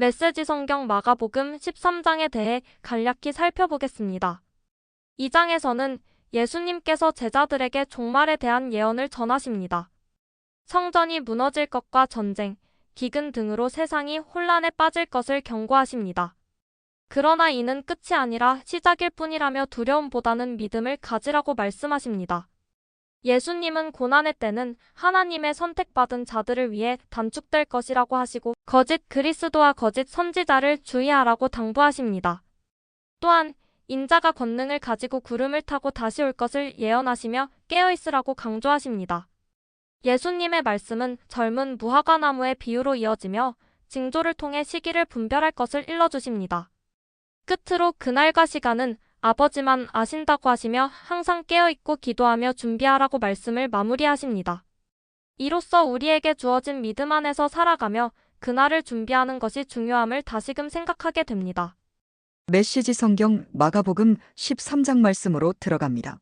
메시지 성경 마가복음 13장에 대해 간략히 살펴보겠습니다. 이 장에서는 예수님께서 제자들에게 종말에 대한 예언을 전하십니다. 성전이 무너질 것과 전쟁, 기근 등으로 세상이 혼란에 빠질 것을 경고하십니다. 그러나 이는 끝이 아니라 시작일 뿐이라며 두려움보다는 믿음을 가지라고 말씀하십니다. 예수님은 고난의 때는 하나님의 선택받은 자들을 위해 단축될 것이라고 하시고 거짓 그리스도와 거짓 선지자를 주의하라고 당부하십니다. 또한 인자가 권능을 가지고 구름을 타고 다시 올 것을 예언하시며 깨어있으라고 강조하십니다. 예수님의 말씀은 젊은 무화과 나무의 비유로 이어지며 징조를 통해 시기를 분별할 것을 일러주십니다. 끝으로 그날과 시간은 아버지만 아신다고 하시며 항상 깨어있고 기도하며 준비하라고 말씀을 마무리하십니다. 이로써 우리에게 주어진 믿음 안에서 살아가며 그날을 준비하는 것이 중요함을 다시금 생각하게 됩니다. 메시지 성경 마가복음 13장 말씀으로 들어갑니다.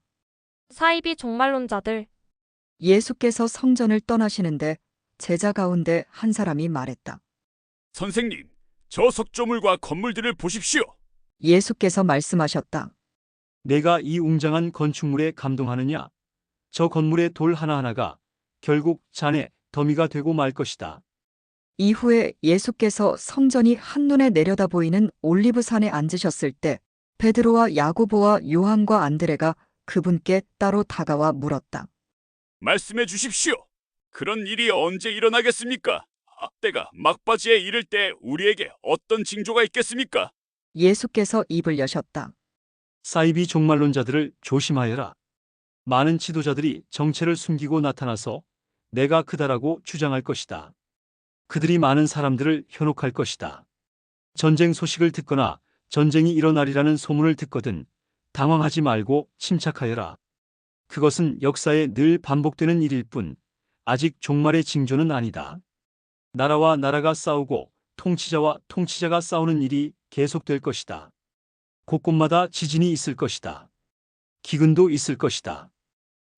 사이비 종말론자들. 예수께서 성전을 떠나시는데 제자 가운데 한 사람이 말했다. 선생님, 저 석조물과 건물들을 보십시오. 예수께서 말씀하셨다. 내가 이 웅장한 건축물에 감동하느냐? 저 건물의 돌 하나하나가 결국 잔의 더미가 되고 말 것이다. 이후에 예수께서 성전이 한눈에 내려다 보이는 올리브산에 앉으셨을 때 베드로와 야고보와 요한과 안드레가 그분께 따로 다가와 물었다. 말씀해 주십시오. 그런 일이 언제 일어나겠습니까? 때가 막바지에 이를 때 우리에게 어떤 징조가 있겠습니까? 예수께서 입을 여셨다. 사이비 종말론자들을 조심하여라. 많은 지도자들이 정체를 숨기고 나타나서 내가 크다라고 주장할 것이다. 그들이 많은 사람들을 현혹할 것이다. 전쟁 소식을 듣거나 전쟁이 일어나리라는 소문을 듣거든 당황하지 말고 침착하여라. 그것은 역사에 늘 반복되는 일일 뿐 아직 종말의 징조는 아니다. 나라와 나라가 싸우고 통치자와 통치자가 싸우는 일이 계속될 것이다. 곳곳마다 지진이 있을 것이다. 기근도 있을 것이다.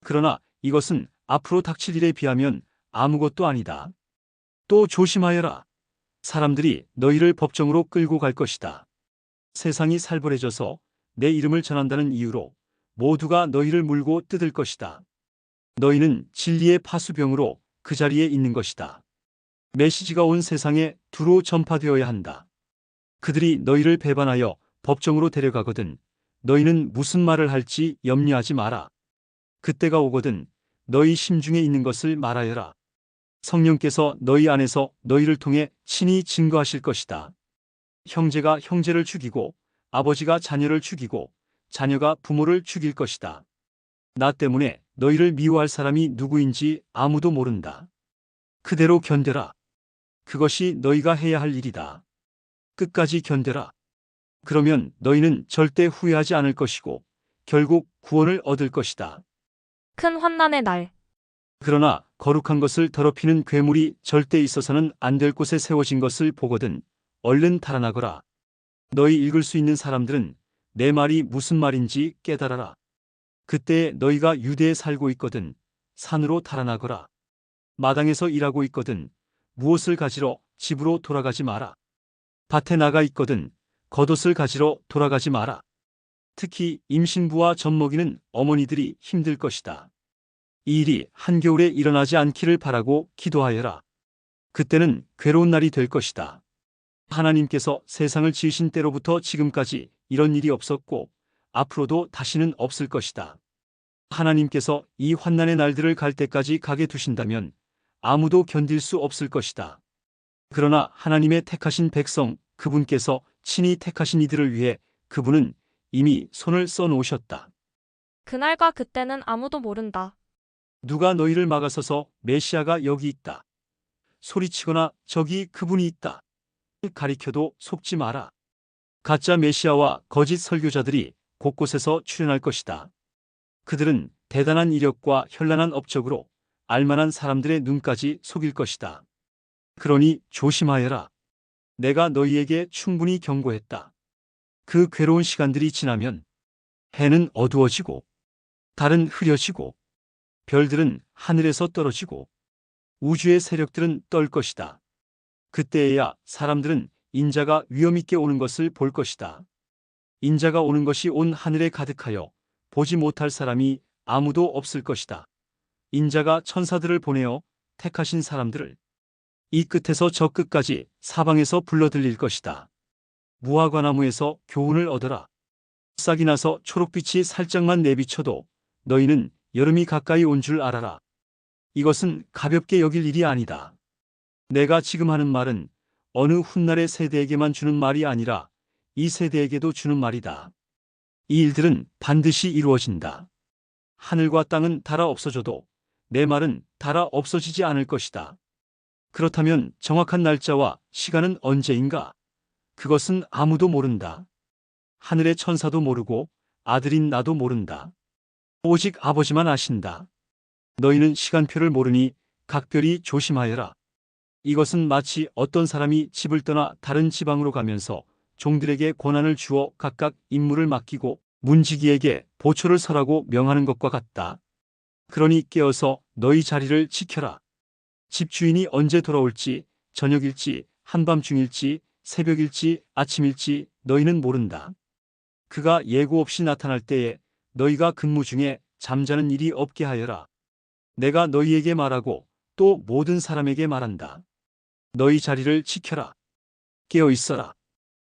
그러나 이것은 앞으로 닥칠 일에 비하면 아무것도 아니다. 또 조심하여라. 사람들이 너희를 법정으로 끌고 갈 것이다. 세상이 살벌해져서 내 이름을 전한다는 이유로 모두가 너희를 물고 뜯을 것이다. 너희는 진리의 파수병으로 그 자리에 있는 것이다. 메시지가 온 세상에 두루 전파되어야 한다. 그들이 너희를 배반하여 법정으로 데려가거든 너희는 무슨 말을 할지 염려하지 마라. 그때가 오거든 너희 심중에 있는 것을 말하여라. 성령께서 너희 안에서 너희를 통해 친히 증거하실 것이다. 형제가 형제를 죽이고 아버지가 자녀를 죽이고 자녀가 부모를 죽일 것이다. 나 때문에 너희를 미워할 사람이 누구인지 아무도 모른다. 그대로 견뎌라. 그것이 너희가 해야 할 일이다. 끝까지 견뎌라. 그러면 너희는 절대 후회하지 않을 것이고 결국 구원을 얻을 것이다. 큰 환난의 날. 그러나 거룩한 것을 더럽히는 괴물이 절대 있어서는 안 될 곳에 세워진 것을 보거든 얼른 달아나거라. 너희 읽을 수 있는 사람들은 내 말이 무슨 말인지 깨달아라. 그때 너희가 유대에 살고 있거든 산으로 달아나거라. 마당에서 일하고 있거든 무엇을 가지러 집으로 돌아가지 마라. 밭에 나가 있거든 겉옷을 가지러 돌아가지 마라. 특히 임신부와 젖먹이는 어머니들이 힘들 것이다. 이 일이 한겨울에 일어나지 않기를 바라고 기도하여라. 그때는 괴로운 날이 될 것이다. 하나님께서 세상을 지으신 때로부터 지금까지 이런 일이 없었고 앞으로도 다시는 없을 것이다. 하나님께서 이 환난의 날들을 갈 때까지 가게 두신다면 아무도 견딜 수 없을 것이다. 그러나 하나님의 택하신 백성 그분께서 친히 택하신 이들을 위해 그분은 이미 손을 써놓으셨다. 그날과 그때는 아무도 모른다. 누가 너희를 막아서서 메시아가 여기 있다. 소리치거나 저기 그분이 있다. 가리켜도 속지 마라. 가짜 메시아와 거짓 설교자들이 곳곳에서 출현할 것이다. 그들은 대단한 이력과 현란한 업적으로 알만한 사람들의 눈까지 속일 것이다. 그러니 조심하여라. 내가 너희에게 충분히 경고했다. 그 괴로운 시간들이 지나면 해는 어두워지고 달은 흐려지고 별들은 하늘에서 떨어지고 우주의 세력들은 떨 것이다. 그때에야 사람들은 인자가 위엄있게 오는 것을 볼 것이다. 인자가 오는 것이 온 하늘에 가득하여 보지 못할 사람이 아무도 없을 것이다. 인자가 천사들을 보내어 택하신 사람들을 이 끝에서 저 끝까지 사방에서 불러들일 것이다. 무화과나무에서 교훈을 얻어라. 싹이 나서 초록빛이 살짝만 내비쳐도 너희는 여름이 가까이 온 줄 알아라. 이것은 가볍게 여길 일이 아니다. 내가 지금 하는 말은 어느 훗날의 세대에게만 주는 말이 아니라 이 세대에게도 주는 말이다. 이 일들은 반드시 이루어진다. 하늘과 땅은 닳아 없어져도 내 말은 닳아 없어지지 않을 것이다. 그렇다면 정확한 날짜와 시간은 언제인가? 그것은 아무도 모른다. 하늘의 천사도 모르고 아들인 나도 모른다. 오직 아버지만 아신다. 너희는 시간표를 모르니 각별히 조심하여라. 이것은 마치 어떤 사람이 집을 떠나 다른 지방으로 가면서 종들에게 권한을 주어 각각 임무를 맡기고 문지기에게 보초를 서라고 명하는 것과 같다. 그러니 깨어서 너희 자리를 지켜라. 집주인이 언제 돌아올지, 저녁일지, 한밤중일지, 새벽일지, 아침일지 너희는 모른다. 그가 예고 없이 나타날 때에 너희가 근무 중에 잠자는 일이 없게 하여라. 내가 너희에게 말하고 또 모든 사람에게 말한다. 너희 자리를 지켜라. 깨어 있어라.